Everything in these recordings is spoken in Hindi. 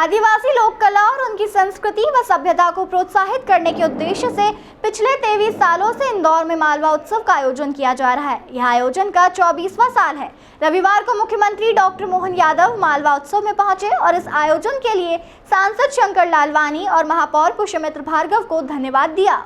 आदिवासी लोक कला और उनकी संस्कृति व सभ्यता को प्रोत्साहित करने के उद्देश्य से पिछले 23 सालों से इंदौर में मालवा उत्सव का आयोजन किया जा रहा है। यह आयोजन का 24वां साल है। रविवार को मुख्यमंत्री डॉक्टर मोहन यादव मालवा उत्सव में पहुंचे और इस आयोजन के लिए सांसद शंकर लालवानी और महापौर पुष्यमित्र भार्गव को धन्यवाद दिया।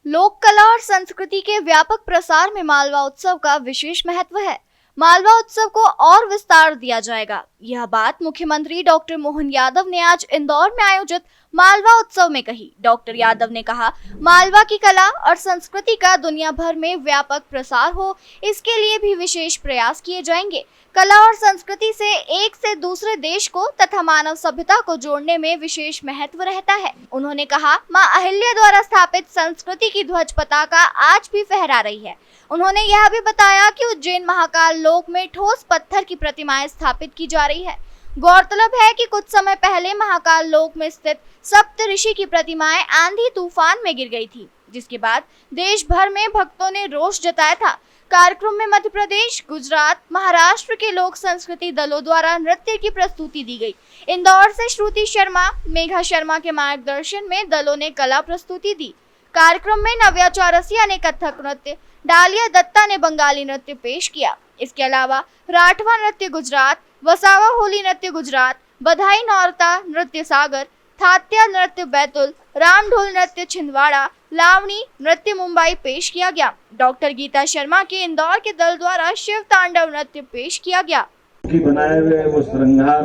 लोक कला और संस्कृति के व्यापक प्रसार में मालवा उत्सव का विशेष महत्व है। मालवा उत्सव को और विस्तार दिया जाएगा। यह बात मुख्यमंत्री डॉक्टर मोहन यादव ने आज इंदौर में आयोजित मालवा उत्सव में कही। डॉक्टर यादव ने कहा, मालवा की कला और संस्कृति का दुनिया भर में व्यापक प्रसार हो, इसके लिए भी विशेष प्रयास किए जाएंगे। कला और संस्कृति से एक से दूसरे देश को तथा मानव सभ्यता को जोड़ने में विशेष महत्व रहता है। उन्होंने कहा, मां अहिल्या द्वारा स्थापित संस्कृति की ध्वज पताका आज भी फहरा रही है। उन्होंने यह भी बताया कि उज्जैन महाकाल लोक में ठोस पत्थर की प्रतिमाएं स्थापित की जा रही है। गौरतलब है कि कुछ समय पहले महाकाल लोक में स्थित सप्तऋषि की प्रतिमाएं आंधी तूफान में गिर गई थी, जिसके बाद देश भर में भक्तों ने रोष जताया था। कार्यक्रम में मध्य प्रदेश, गुजरात, महाराष्ट्र के लोक संस्कृति दलों द्वारा नृत्य की प्रस्तुति दी गई। इंदौर से श्रुति शर्मा, मेघा शर्मा के मार्गदर्शन में दलों ने कला प्रस्तुति दी। कार्यक्रम में नव्या चौरसिया ने कथक नृत्य, डालिया दत्ता ने बंगाली नृत्य पेश किया। इसके अलावा राठवा नृत्य गुजरात, वसावा होली नृत्य गुजरात, बधाई नौरता नृत्य सागर, थात्या नृत्य बैतुल, रामढोल नृत्य छिंदवाड़ा, लावणी नृत्य मुंबई पेश किया गया। डॉक्टर गीता शर्मा के इंदौर के दल द्वारा शिव तांडव नृत्य पेश किया गया। बनाए हुए वो श्रृंगार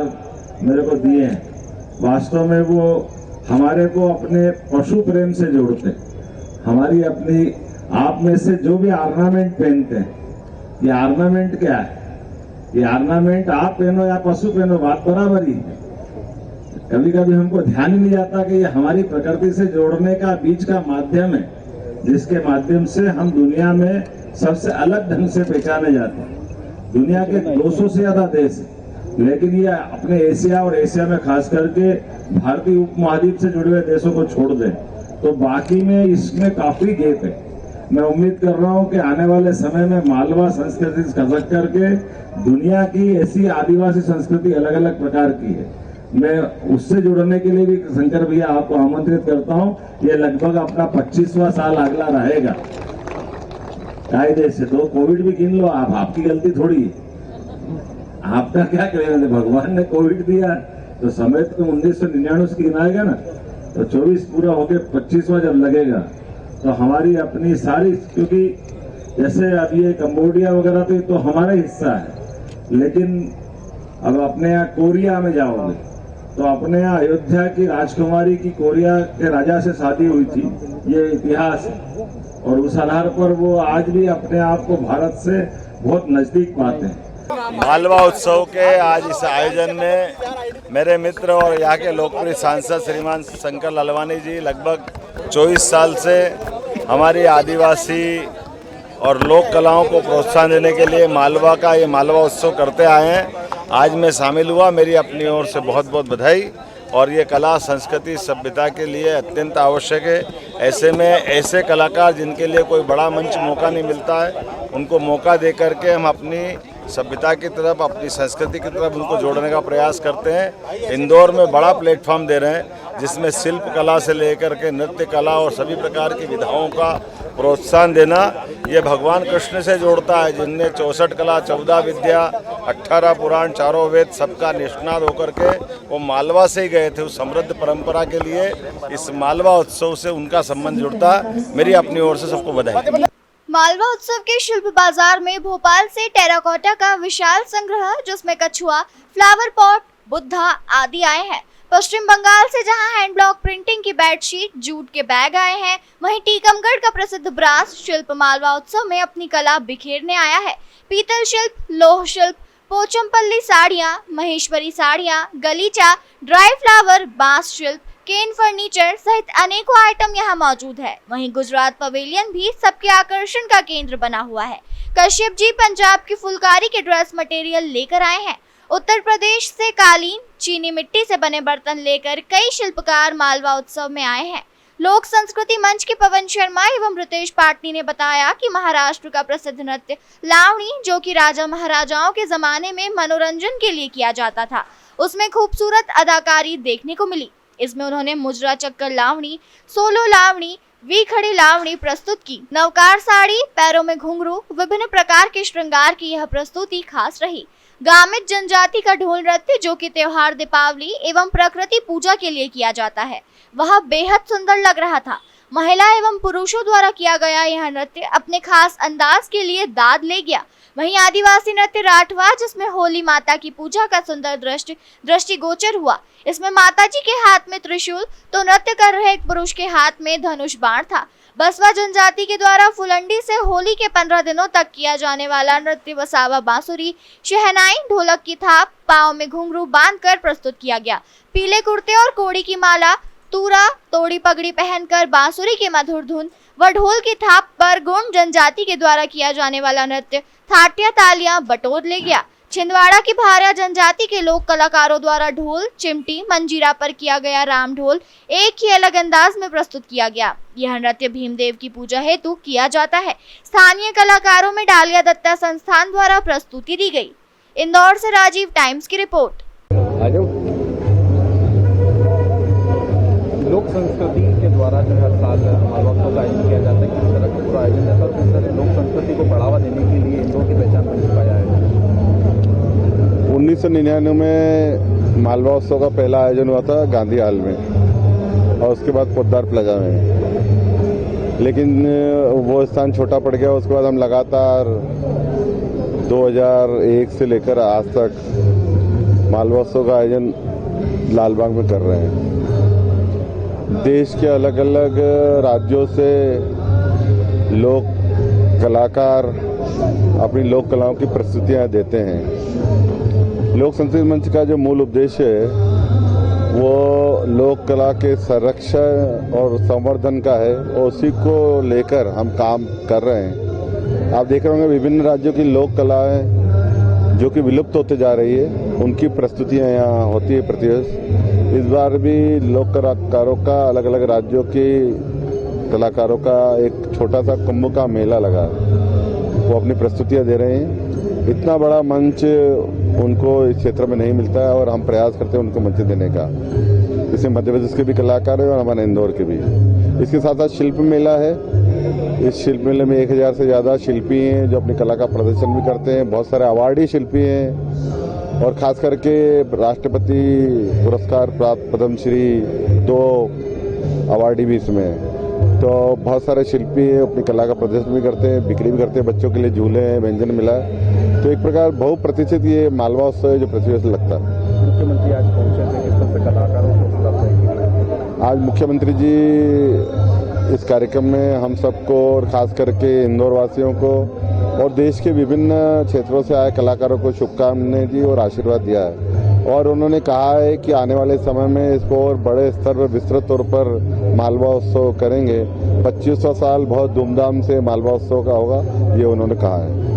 मेरे को दिए हैं, वास्तव में वो हमारे को अपने पशु प्रेम से जोड़ते। हमारी अपनी आप में से जो भी ऑर्नामेंट पहनते हैं, ये ऑर्नामेंट क्या है? ये ऑर्नामेंट आप पहनो या पशु पहनो, बात बराबर ही है। कभी कभी हमको ध्यान ही नहीं आता कि ये हमारी प्रकृति से जोड़ने का बीच का माध्यम है, जिसके माध्यम से हम दुनिया में सबसे अलग ढंग से पहचाने जाते हैं। दुनिया के 200 से ज्यादा देश है, लेकिन ये अपने एशिया और एशिया में खास करके भारतीय उपमहाद्वीप से जुड़े हुए देशों को छोड़ दें तो बाकी में इसमें काफी गैप है। मैं उम्मीद कर रहा हूं कि आने वाले समय में मालवा संस्कृति से खसक करके दुनिया की ऐसी आदिवासी संस्कृति अलग अलग प्रकार की है, मैं उससे जुड़ने के लिए भी शंकर भैया आपको आमंत्रित करता हूं। ये लगभग अपना 25वां साल अगला रहेगा कायदे से। तो कोविड भी गिन लो आप, आपकी गलती थोड़ी है, आपका क्या करें? भगवान ने कोविड दिया तो समय तो 1999 से गिनाएगा ना, तो 24 पूरा होके 25वां जब लगेगा तो हमारी अपनी सारी, क्योंकि जैसे अब ये कंबोडिया वगैरह तो हमारा हिस्सा है, लेकिन अब अपने यहाँ कोरिया में जाओगे तो अपने यहाँ अयोध्या की राजकुमारी की कोरिया के राजा से शादी हुई थी, ये इतिहास है। और उस आधार पर वो आज भी अपने आप को भारत से बहुत नजदीक पाते हैं। मालवा उत्सव के आज इस आयोजन में मेरे मित्र और यहाँ के लोकप्रिय सांसद श्रीमान शंकर लालवानी जी लगभग 24 साल से हमारी आदिवासी और लोक कलाओं को प्रोत्साहन देने के लिए मालवा का ये मालवा उत्सव करते आए हैं। आज मैं शामिल हुआ, मेरी अपनी ओर से बहुत बहुत बधाई। और ये कला संस्कृति सभ्यता के लिए अत्यंत आवश्यक है। ऐसे में ऐसे कलाकार जिनके लिए कोई बड़ा मंच मौका नहीं मिलता है, उनको मौका दे करके हम अपनी सभ्यता की तरफ, अपनी संस्कृति की तरफ उनको जोड़ने का प्रयास करते हैं। इंदौर में बड़ा प्लेटफॉर्म दे रहे हैं, जिसमें शिल्प कला से लेकर के नृत्य कला और सभी प्रकार की विधाओं का प्रोत्साहन देना ये भगवान कृष्ण से जोड़ता है, जिनने 64 कला, 14 विद्या, 18 पुराण, चारों वेद सबका निष्णात होकर के वो मालवा से ही गए थे। उस समृद्ध परंपरा के लिए इस मालवा उत्सव से उनका संबंध जुड़ता है। मेरी अपनी ओर से सबको बधाई। मालवा उत्सव के शिल्प बाजार में भोपाल से टेराकोटा का विशाल संग्रह, जिसमें कछुआ, फ्लावर पॉट, बुद्धा आदि आए हैं। पश्चिम बंगाल से जहां हैंड ब्लॉक प्रिंटिंग की बेडशीट, जूट के बैग आए हैं, वहीं टीकमगढ़ का प्रसिद्ध ब्रास शिल्प मालवा उत्सव में अपनी कला बिखेरने आया है। पीतल शिल्प, लोह शिल्प, पोचमपल्ली साड़ियां, महेश्वरी साड़ियां, गलीचा, ड्राई फ्लावर, बांस शिल्प, केन फर्नीचर सहित अनेकों आइटम यहाँ मौजूद है। वहीं गुजरात पवेलियन भी सबके आकर्षण का केंद्र बना हुआ है। कश्यप जी पंजाब की फुलकारी के ड्रेस मटेरियल लेकर आए हैं। उत्तर प्रदेश से कालीन, चीनी मिट्टी से बने बर्तन लेकर कई शिल्पकार मालवा उत्सव में आए हैं। लोक संस्कृति मंच के पवन शर्मा एवं रितेश पाटनी ने बताया कि महाराष्ट्र का प्रसिद्ध नृत्य लावणी, जो कि राजा महाराजाओं के जमाने में मनोरंजन के लिए किया जाता था, उसमें खूबसूरत अदाकारी देखने को मिली। इसमें उन्होंने मुजरा चक्कर लावणी, सोलो लावणी, वी खड़ी लावणी प्रस्तुत की। नवकार साड़ी, पैरों में घुंघरू, विभिन्न प्रकार के श्रृंगार की यह प्रस्तुति खास रही। गामित जनजाति का ढोल नृत्य, जो कि त्योहार दीपावली एवं प्रकृति पूजा के लिए किया जाता है, वह बेहद सुंदर लग रहा था। महिला एवं पुरुषों द्वारा किया गया यह नृत्य अपने खास अंदाज के लिए दाद ले गया। वहीं आदिवासी नृत्य राठवा, जिसमें होली माता की पूजा का सुंदर दृष्टिगोचर हुआ। इसमें माता जी के हाथ में त्रिशूल तो नृत्य कर रहे एक पुरुष के हाथ में धनुष बाण था। बसवा जनजाति के द्वारा फुलंडी से होली के 15 दिनों तक किया जाने वाला नृत्य वसावा बांसुरी, शहनाई, ढोलक की थाप, पाँव में घुंघरू बांधकर प्रस्तुत किया गया। पीले कुर्ते और कोड़ी की माला, तूरा, तोड़ी पगड़ी पहनकर बांसुरी के मधुर धुन व ढोल की थाप पर गोंड जनजाति के द्वारा किया जाने वाला नृत्य थाटिया तालियां बटोर ले गया। छिंदवाड़ा की भारिया जनजाति के लोक कलाकारों द्वारा ढोल, चिमटी, मंजीरा पर किया गया राम ढोल एक ही अलग अंदाज में प्रस्तुत किया गया। यह नृत्य भीमदेव की पूजा हेतु किया जाता है। स्थानीय कलाकारों में डालिया दत्ता संस्थान द्वारा प्रस्तुति दी गई। इंदौर से राजीव, टाइम्स की रिपोर्ट। लोक संस्कृति के द्वारा जो हर साल मालवा उत्सव का आयोजन किया जाता है, किस तरह का पूरा आयोजन रहता है और किस तरह लोक संस्कृति को बढ़ावा देने के लिए इंदौर की पहचान बन पाया है। 1999 में मालवा उत्सव का पहला आयोजन हुआ था गांधी हाल में और उसके बाद पोद्दार प्लाजा में, लेकिन वो स्थान छोटा पड़ गया। उसके बाद हम लगातार 2001 से लेकर आज तक मालवा उत्सव का आयोजन लालबाग में कर रहे हैं। देश के अलग अलग राज्यों से लोक कलाकार अपनी लोक कलाओं की प्रस्तुतियां देते हैं। लोक संस्कृति मंच का जो मूल उद्देश्य है वो लोक कला के संरक्षण और संवर्धन का है और उसी को लेकर हम काम कर रहे हैं। आप देख रहे होंगे विभिन्न राज्यों की लोक कलाएं जो कि विलुप्त होते जा रही है, उनकी प्रस्तुतियां यहाँ होती है प्रतिवर्ष। इस बार भी लोक कलाकारों का अलग अलग राज्यों के कलाकारों का एक छोटा सा कुंभ का मेला लगा, वो अपनी प्रस्तुतियां दे रहे हैं। इतना बड़ा मंच उनको इस क्षेत्र में नहीं मिलता है और हम प्रयास करते हैं उनको मंच देने का। इसमें मध्य प्रदेश के भी कलाकार हैं और हमारे इंदौर के भी। इसके साथ साथ शिल्प मेला है। इस शिल्प मेले में 1000 से ज़्यादा शिल्पी हैं जो अपनी कला का प्रदर्शन भी करते हैं। बहुत सारे अवार्डी शिल्पी हैं और खास करके राष्ट्रपति पुरस्कार प्राप्त पद्मश्री 2 अवार्डी भी इसमें हैं। तो बहुत सारे शिल्पी अपनी कला का प्रदर्शन भी करते हैं, बिक्री भी करते हैं। बच्चों के लिए झूले हैं, व्यंजन मिला है। तो एक प्रकार बहुप्रतिष्ठित ये मालवा उत्सव है जो पृथ्वी से लगता है। मुख्यमंत्री आज पहुंचे थे, किस तरह से कलाकारों को आज मुख्यमंत्री जी इस कार्यक्रम में हम सबको और खास करके इंदौर वासियों को और देश के विभिन्न क्षेत्रों से आए कलाकारों को शुभकामनाएं दी और आशीर्वाद दिया है। और उन्होंने कहा है कि आने वाले समय में इसको और बड़े स्तर पर विस्तृत तौर पर मालवा उत्सव करेंगे। 25वां साल बहुत धूमधाम से मालवा उत्सव का होगा, ये उन्होंने कहा है।